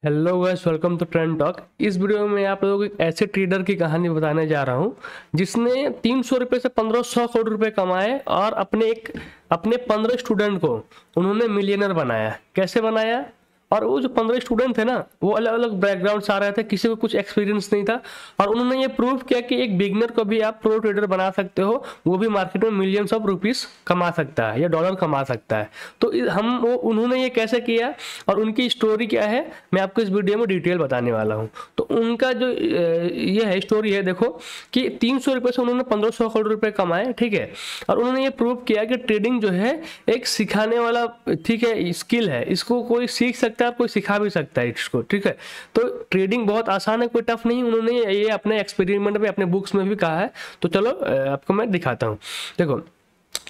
Hello guys, welcome to trend talk. इस video में आप लोगों को एक ऐसे ट्रेडर की कहानी बताने जा रहा हूं जिसने 300 रुपये से 1500 करोड़ रुपए कमाए और अपने 15 स्टूडेंट को उन्होंने मिलियनर बनाया। कैसे बनाया? और वो जो 15 स्टूडेंट थे ना, वो अलग अलग बैकग्राउंड से आ रहे थे, किसी को कुछ एक्सपीरियंस नहीं था और उन्होंने ये प्रूव किया कि एक बिगनर को भी आप प्रो ट्रेडर बना सकते हो, वो भी मार्केट में मिलियंस ऑफ रुपीस कमा सकता है या डॉलर कमा सकता है। तो उन्होंने ये कैसे किया और उनकी स्टोरी क्या है, मैं आपको इस वीडियो में डिटेल बताने वाला हूँ। तो उनका जो ये है स्टोरी है, देखो कि 300 रुपये से उन्होंने 1500 करोड़ रुपए कमाए, ठीक है। और उन्होंने ये प्रूव किया कि ट्रेडिंग जो है एक सिखाने वाला, ठीक है, स्किल है। इसको कोई सीख सकता है, कोई सिखा भी सकता है इसको, ठीक है। तो ट्रेडिंग बहुत आसान है, कोई टफ नहीं। उन्होंने ये अपने एक्सपेरिमेंट में, अपने बुक्स में भी कहा है। तो चलो आपको मैं दिखाता हूँ। देखो,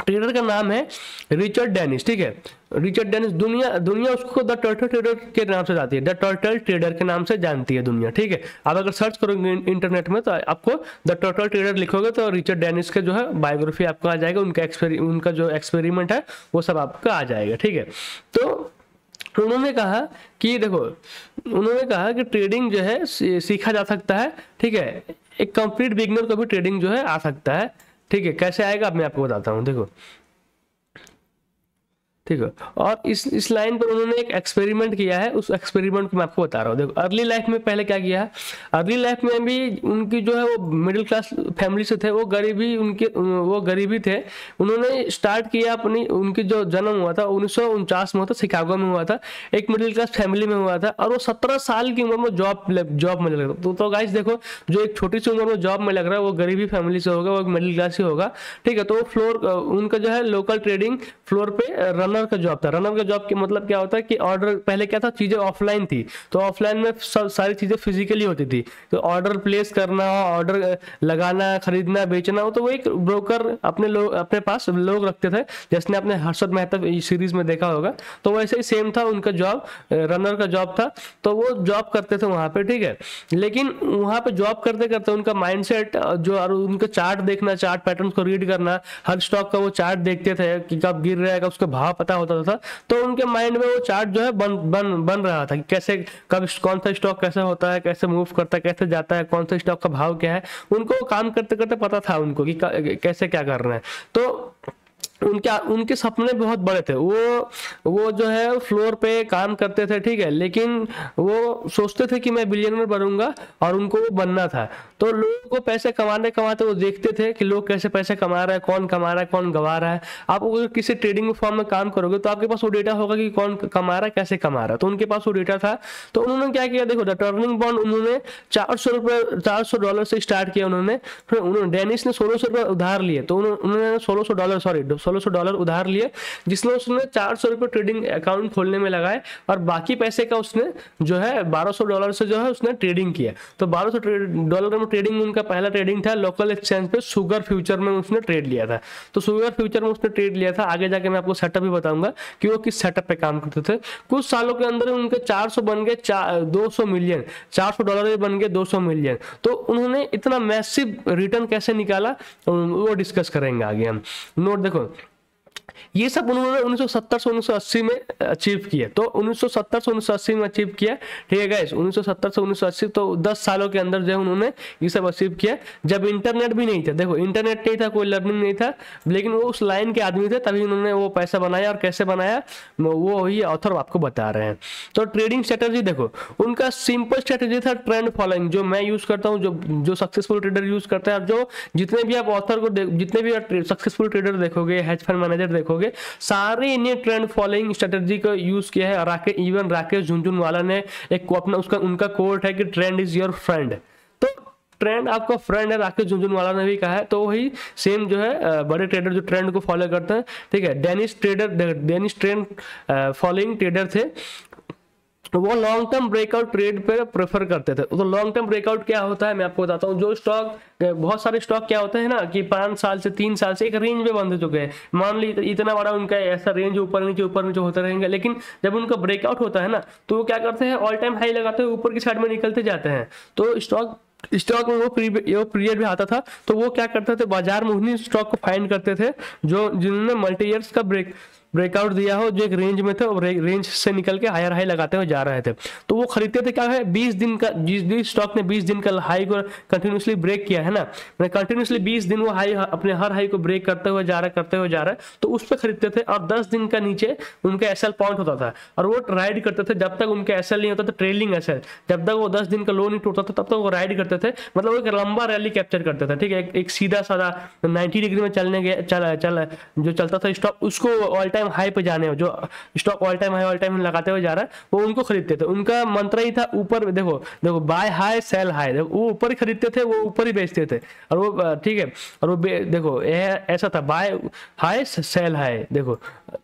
ट्रेडर का नाम है रिचर्ड डेनिस, ठीक है। रिचर्ड डेनिस, दुनिया उसको द टर्टल ट्रेडर के नाम से जानती है, द टर्टल ट्रेडर के नाम से जानती है दुनिया, ठीक है। आप अगर सर्च करोगे इंटरनेट में तो आपको द टर्टल ट्रेडर लिखोगे तो रिचर्ड डेनिस के जो है बायोग्राफी आपको आ जाएगा, उनका जो एक्सपेरिमेंट है वो सब आपका आ जाएगा, ठीक है। तो उन्होंने कहा कि देखो, उन्होंने कहा कि ट्रेडिंग जो है सीखा जा सकता है, ठीक है। एक कंप्लीट बिगनर को भी ट्रेडिंग जो है आ सकता है, ठीक है। कैसे आएगा अब मैं आपको बताता हूँ, देखो, ठीक है। और इस लाइन पर उन्होंने एक एक्सपेरिमेंट किया है, उस एक्सपेरिमेंट को मैं आपको बता रहा हूँ। देखो, अर्ली लाइफ में पहले क्या किया है, अर्ली लाइफ में भी उनकी जो है वो मिडिल क्लास फैमिली से थे, वो गरीबी थे। उन्होंने स्टार्ट किया उनकी जो जन्म हुआ था 1949 में हुआ था, शिकागो में हुआ था, एक मिडिल क्लास फैमिली में हुआ था। और वो 17 साल की उम्र में जॉब में लग रहा था। तो गाइस देखो, जो एक छोटी सी उम्र में जॉब में लग रहा है वो गरीबी फैमिली से होगा, वो एक मिडिल क्लास ही होगा, ठीक है। तो उनका जो है लोकल ट्रेडिंग फ्लोर पे रनर का जॉब था। रनर का जॉब के मतलब क्या होता है कि ऑर्डर, पहले क्या था, चीजें ऑफलाइन थी, तो ऑफलाइन में सारी चीजें फिजिकली होती थी। तो ऑर्डर प्लेस करना, ऑर्डर लगाना, खरीदना, बेचना हो, तो वो एक ब्रोकर अपने पास लोग रखते थे, जैसे आपने हर्षद मेहता सीरीज में देखा होगा। तो वैसे ही सेम था उनका जॉब, रनर का जॉब था। तो वो जॉब करते थे वहां पे, ठीक है। लेकिन वहां पे जॉब करते करते उनका माइंडसेट जो, और उनका चार्ट देखना, चार्ट पैटर्न को रीड करना, हर स्टॉक का वो चार्ट देखते थे कि कब गिर रहेगा, उसका भाव पता होता था। तो उनके माइंड में वो चार्ट जो है बन रहा था कि कैसे, कब कौन सा स्टॉक कैसा होता है, कैसे मूव करता है, कैसे जाता है, कौन सा स्टॉक का भाव क्या है। उनको काम करते करते पता था उनको कि कैसे क्या करना है। तो उनके सपने बहुत बड़े थे। वो जो है फ्लोर पे काम करते थे, ठीक है। लेकिन वो सोचते थे कि मैं बिलियनर बनूंगा, और उनको वो बनना था। तो लोगों को पैसे कमाने कमाते वो देखते थे कि लोग कैसे पैसे कमा रहे हैं, कौन कमा रहा है, कौन गवा रहा है। आप अगर किसी ट्रेडिंग फॉर्म में काम करोगे तो आपके पास वो डेटा होगा कि कौन कमा रहा है, कैसे कमा रहा है। तो उनके पास वो डेटा था। तो उन्होंने क्या किया, देखो, द टर्निंग पॉइंट, उन्होंने $400 से स्टार्ट किया। फिर उन्होंने डेनिस ने $1600 उधार लिए। तो उन्होंने $1600 उधार लिए, जिसमें उसने $400 ट्रेडिंग अकाउंट खोलने में लगाए, और बाकी पैसे का उसने जो है $1200 से जो है उसने ट्रेडिंग किया। तो $1200 में ट्रेडिंग, उनका पहला ट्रेडिंग था लोकल एक्सचेंज पे, शुगर फ्यूचर में उसने ट्रेड लिया था। तो शुगर फ्यूचर में उसने ट्रेड लिया था। आगे जाके मैं आपको सेटअप भी बताऊंगा कि वो किस सेटअप पे काम करते थे। कुछ सालों के अंदर उनके 400 बन गए 200 मिलियन, $400 बन गए 200 मिलियन। तो उन्होंने इतना मैसिव रिटर्न कैसे निकाला वो डिस्कस करेंगे आगे हम। नोट देखो, ये सब उन्होंने 1970 से 1980 में अचीव किया। तो 1970 से 1980 में अचीव किया, ठीक है गाइस। 1970 से 1980, तो 10 सालों के अंदर जो है उन्होंने ये सब अचीव किया, जब इंटरनेट भी नहीं था। देखो, इंटरनेट नहीं था, कोई लर्निंग नहीं था, लेकिन वो उस लाइन के आदमी थे, तभी उन्होंने वो पैसा बनाया। और कैसे बनाया वो ही ऑथर आपको बता रहे हैं। तो ट्रेडिंग स्ट्रेटेजी देखो, उनका सिंपल स्ट्रेटेजी था ट्रेंड फॉलोइंग, जो मैं यूज करता हूँ, जो सक्सेसफुल ट्रेडर यूज करता है। और जो जितने भी आप ऑथर को जितने भी सक्सेसफुल ट्रेडर देखोगे, हेज फंड मैनेजर देखोगे, सारे इन्हें ट्रेंड फॉलोइंग स्ट्रेटजी को यूज किया है। इवन राकेश झुनझुनवाला ने एक अपना उनका कोट है कि ट्रेंड इज योर फ्रेंड। तो ट्रेंड आपका फ्रेंड है, राकेश झुनझुनवाला ने भी कहा है। तो वही सेम जो है बड़े ट्रेडर जो ट्रेंड को फॉलो करते हैं, ठीक है। डेनिस ट्रेंड फॉलोइंग ट्रेडर थे। वो लॉन्ग टर्म ब्रेकआउट ट्रेड पे प्रेफर करते थे। तो लॉन्ग टर्म ब्रेकआउट क्या होता है मैं आपको बताता हूँ। जो स्टॉक, बहुत सारे स्टॉक क्या होते हैं ना कि 5 साल से 3 साल से एक रेंज में बंध चुके हैं, मान ली इतना बड़ा उनका ऐसा रेंज ऊपर नीचे होते रहेंगे। लेकिन जब उनका ब्रेकआउट होता है ना, तो वो क्या करते हैं, ऑल टाइम हाई लगाते हैं, ऊपर की साइड में निकलते जाते हैं। तो स्टॉक में वो पीरियड भी आता था। तो वो क्या करते थे, बाजार में उन्हीं स्टॉक को फाइंड करते थे जिन्होंने ब्रेकआउट दिया हो जो एक रेंज में थे और रेंज से निकल के हायर हाई लगाते हुए जा रहे थे, तो वो खरीदते थे। क्या है 20 दिन का, जिस स्टॉक ने 20 दिन का हाई को कंटिन्यूसली ब्रेक किया है ना, मैंने कंटिन्यूसली 20 दिन वो हाई अपने हर हाई को ब्रेक करते हुए जा रहा है, तो उस पर खरीदते थे। और 10 दिन का नीचे उनका एसएल पॉइंट होता था और वो राइड करते थे जब तक उनका एसएल नहीं होता था, ट्रेलिंग एसएल, जब तक वो 10 दिन का लो नहीं टूटता था तब तक वो राइड करते थे। मतलब वो एक लंबा रैली कैप्चर करते थे, ठीक है। एक सीधा साधा 90 डिग्री में चलने गया जो चलता था स्टॉक, उसको ऑल टाइम हाई पे जाने, जो stock all time high all time लगाते हुए जा रहा है, वो उनको खरीदते थे। उनका मंत्र ही था ऊपर, देखो बाय हाई सेल हाई, वो ऊपर ही खरीदते थे, वो ऊपर ही बेचते थे। और वो ठीक है, और वो देखो ऐसा था बाय हाई सेल हाई, देखो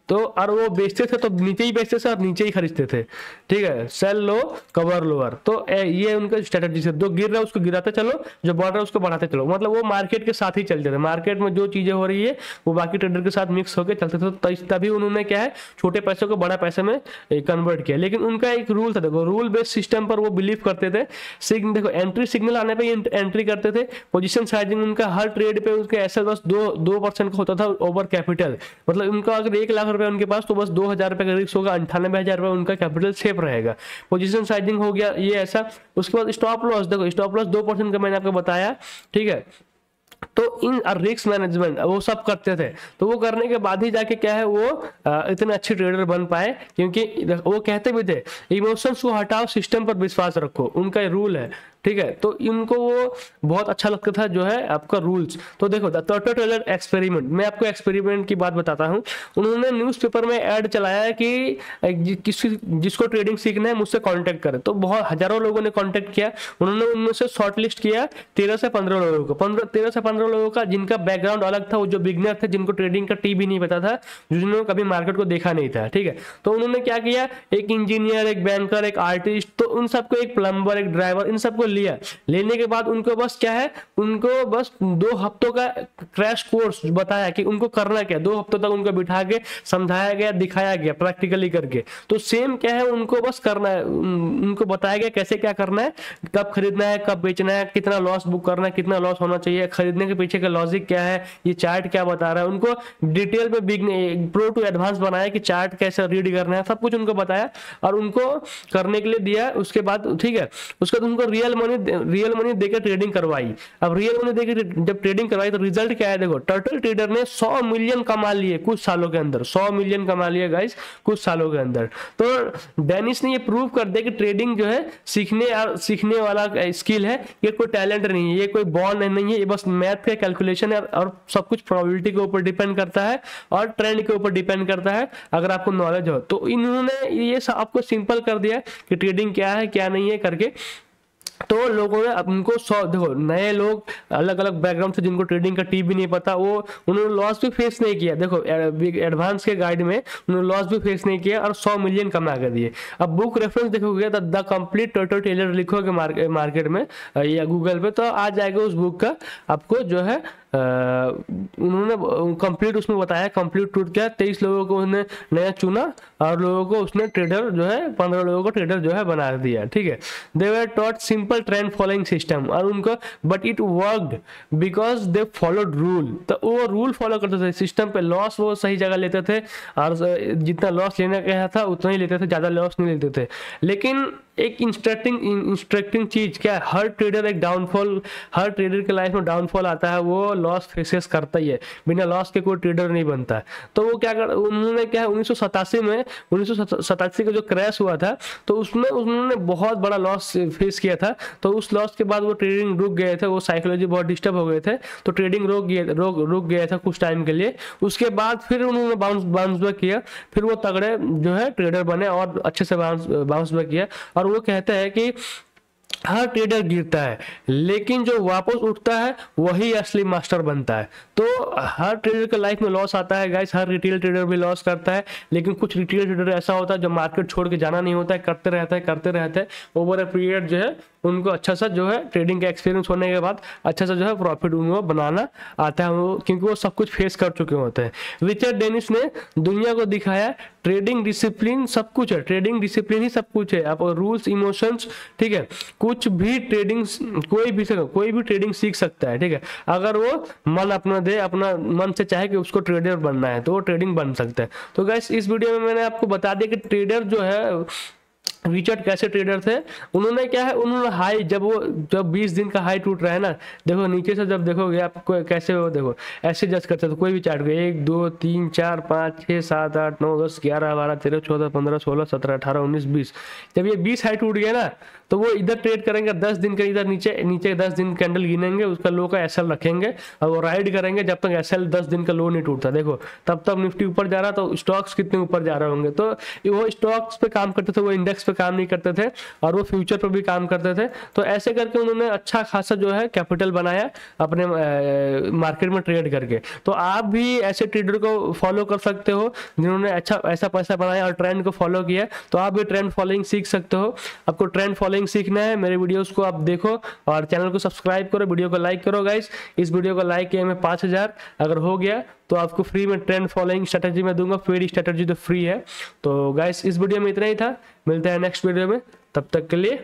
तो, और वो बेचते थे तो नीचे ही बेचते थे और नीचे ही खरीदते थे, ठीक है। सेल लो कवर लोअर, तो ये उनका स्ट्रेटजी से, जो गिर रहा है उसको गिराते चलो, जो बढ़ रहा है उसको बढ़ाते चलो। मतलब वो मार्केट के साथ ही चलते थे, मार्केट में जो चीजें हो रही है वो बाकी ट्रेडर के साथ मिक्स होकर चलते थे। तो तभी उन्होंने क्या है छोटे पैसे को बड़ा पैसे में कन्वर्ट किया। लेकिन उनका एक रूल था, देखो रूल बेस्ड सिस्टम पर वो बिलीव करते थे। देखो एंट्री सिग्नल आने पर एंट्री करते थे। पोजीशन साइजिंग उनका हर ट्रेड पे उसके ऐसा बस 2% का होता था ओवर कैपिटल। मतलब उनका अगर 1 लाख रुपए उनके पास, तो बस 2,000 रुपए का रिस्क होगा, 98,000 रुपए उनका कैपिटल सेफ रहेगा। पोजीशन साइजिंग हो गया ये ऐसा। उसके बाद स्टॉप लॉस, देखो स्टॉप लॉस 2% का मैंने आपको बताया, ठीक है। तो इन रिस्क मैनेजमेंट वो सब करते थे। तो वो करने के बाद ही जाके क्या है वो इतने अच्छे ट्रेडर बन पाए, क्योंकि वो कहते भी थे इमोशंस को हटाओ, सिस्टम पर विश्वास रखो, उनका रूल है, ठीक है। तो इनको वो बहुत अच्छा लगता था जो है आपका रूल्स। तो देखो द टर्टल ट्रेडर एक्सपेरिमेंट, मैं आपको एक्सपेरिमेंट की बात बताता हूँ। उन्होंने न्यूज़पेपर में ऐड चलाया कि जिसको ट्रेडिंग सीखना है मुझसे कांटेक्ट करें। तो बहुत हजारों लोगों ने कांटेक्ट किया। उन्होंने उनमें से शॉर्टलिस्ट किया 13 से 15 लोगों को, 13 से 15 लोगों का जिनका बैकग्राउंड अलग था, वो जो बिगनर थे, जिनको ट्रेडिंग का टी भी नहीं पता था, जिन्होंने कभी मार्केट को देखा नहीं था, ठीक है। तो उन्होंने क्या किया, एक इंजीनियर, एक बैंकर, एक आर्टिस्ट, तो उन सबको, एक प्लम्बर, एक ड्राइवर, इन सबको लिया। लेने के बाद उनको बस क्या है, उनको बस 2 हफ्तों का क्रैश कोर्स बताया कि उनको करना क्या। 2 हफ्तों तक उनको बिठा के समझाया गया, दिखाया गया प्रैक्टिकली करके। तो सेम क्या है, उनको बस करना है, उनको बताया गया कैसे क्या करना है, कब खरीदना है, कब बेचना है, कितना लॉस बुक करना है, कितना लॉस होना चाहिए, खरीदने के पीछे का लॉजिक क्या है, ये चार्ट क्या बता रहा है। उनको डिटेल में प्रो टू एडवांस बनाया कि चार्ट कैसे रीड करना है, सब कुछ उनको बताया और उनको करने के लिए दिया। उसके बाद ठीक है, उसके बाद उनको रियल मनी देकर ट्रेडिंग करवाई। अब रियल मनी देकर जब ट्रेडिंग करवाई तो रिजल्ट क्या है, देखो टर्टल ट्रेडर ने 100 मिलियन कमा लिए कुछ सालों के अंदर, 100 मिलियन कमा लिए गाइस कुछ सालों के अंदर। तो डेनिस ने ये प्रूव कर दिया कि ट्रेडिंग जो है सीखने वाला स्किल है, ये कोई टैलेंट नहीं है, ये कोई बॉर्न नहीं है, ये बस मैथ का कैलकुलेशन है और सब कुछ प्रोबेबिलिटी के ऊपर डिपेंड करता है और ट्रेंड के ऊपर डिपेंड करता है, अगर आपको नॉलेज हो तो। इन्होंने ये आपको सिंपल कर दिया कि ट्रेडिंग क्या है क्या नहीं है करके। तो लोगों ने उनको देखो नए लोग अलग अलग बैकग्राउंड से, जिनको ट्रेडिंग का टी भी नहीं पता, वो उन्होंने लॉस भी फेस नहीं किया। देखो एडवांस के गाइड में उन्होंने लॉस भी फेस नहीं किया और 100 मिलियन कमा कर दिए। अब बुक रेफरेंस देखोगे तो द कंप्लीट टर्टल ट्रेडर लिखोगे मार्केट में या गूगल पे, तो आ जाएगा उस बुक का आपको जो है उन्होंने कंप्लीट उसमें बताया कंप्लीट ट्रूथ क्या है। 23 लोगों को उसने नया चुना और लोगों को उसने ट्रेडर जो है 15 लोगों को ट्रेडर जो है बना दिया, ठीक है। They were taught simple trend following system और उनको but it worked because they followed rule. तो वो रूल फॉलो करते थे, सिस्टम पे लॉस वो सही जगह लेते थे और जितना लॉस लेने का था उतना ही लेते थे, ज़्यादा लॉस नहीं लेते थे। लेकिन एक इंस्ट्रक्टिंग चीज क्या है, हर ट्रेडर के लाइफ में डाउनफॉल आता है, वो लॉस फेसेस करता ही है, बिना लॉस के कोई ट्रेडर नहीं बनता है। तो वो क्या कर उन्होंने क्या है 1987 का जो क्रैश हुआ था तो उसमें उन्होंने बहुत बड़ा लॉस फेस किया था। तो उस लॉस के बाद वो ट्रेडिंग रुक गए थे, वो साइकोलॉजी बहुत डिस्टर्ब हो गए थे, तो ट्रेडिंग रुक गया था कुछ टाइम के लिए। उसके बाद फिर उन्होंने बाउंस बैक किया, फिर वो तगड़े जो है ट्रेडर बने और अच्छे से बाउंस बैक किया। और वो कहते हैं कि हर ट्रेडर गिरता है लेकिन जो वापस उठता है वही असली मास्टर बनता है। तो हर ट्रेडर के लाइफ में लॉस आता है गाइस, हर रिटेल ट्रेडर भी लॉस करता है, लेकिन कुछ रिटेल ट्रेडर ऐसा होता है जो मार्केट छोड़ के जाना नहीं होता है, करते रहते हैं ओवर ए पीरियड जो है उनको अच्छा सा जो है ट्रेडिंग का एक्सपीरियंस होने के बाद अच्छा सा जो है प्रॉफिट उनको बनाना आता है, क्योंकि वो सब कुछ फेस कर चुके होते हैं। रिचर्ड डेनिस ने दुनिया को दिखाया ट्रेडिंग डिसिप्लिन सब कुछ है, ट्रेडिंग डिसिप्लिन ही सब कुछ है। आप रूल्स, इमोशंस, ठीक है, कुछ भी ट्रेडिंग, कोई भी ट्रेडिंग सीख सकता है, ठीक है, अगर वो मन अपना दे, अपना मन से चाहे कि उसको ट्रेडर बनना है तो वो ट्रेडिंग बन सकता है। तो गाइस इस वीडियो में मैंने आपको बता दिया कि ट्रेडर जो है, रिचर्ड कैसे ट्रेडर थे, उन्होंने क्या है, उन्होंने हाई, जब 20 दिन का हाई टूट रहा है ना, देखो नीचे से जब देखोगे आपको कैसे हो, देखो ऐसे जज करते हो कोई भी चार्ट को, 1 2 3 4 5 6 7 8 9 10 11 12 13 14 15 16 17 18 19 20, जब ये 20 हाई टूट गया ना तो वो इधर ट्रेड करेंगे 10 दिन का, इधर नीचे 10 दिन कैंडल गिनेंगे, उसका लो का एसएल रखेंगे और वो राइड करेंगे जब तक एसएल 10 दिन का लो नहीं टूटता। देखो तब तक निफ्टी ऊपर जा रहा, तो स्टॉक्स कितने ऊपर जा रहे होंगे। तो वो स्टॉक्स पे काम करते थे, वो इंडेक्स पे काम नहीं करते थे, और वो फ्यूचर पे भी काम करते थे। तो ऐसे करके उन्होंने अच्छा खासा जो है कैपिटल बनाया अपने मार्केट में ट्रेड करके। तो आप भी ऐसे ट्रेडर को फॉलो कर सकते हो जिन्होंने अच्छा ऐसा पैसा बनाया और ट्रेंड को फॉलो किया। तो आप भी ट्रेंड फॉलोइंग सीख सकते हो। आपको ट्रेंड फॉलोइंग सीखना है, मेरे वीडियोस को आप देखो और चैनल को सब्सक्राइब करो, वीडियो को लाइक करो गाइस। इस वीडियो को लाइक किया मैं 5000 अगर हो गया तो आपको फ्री में ट्रेंड फॉलोइंग स्ट्रेटजी में दूंगा, पेड स्ट्रेटजी तो फ्री है। तो गाइस इस वीडियो में इतना ही था, मिलते हैं नेक्स्ट वीडियो में, तब तक के लिए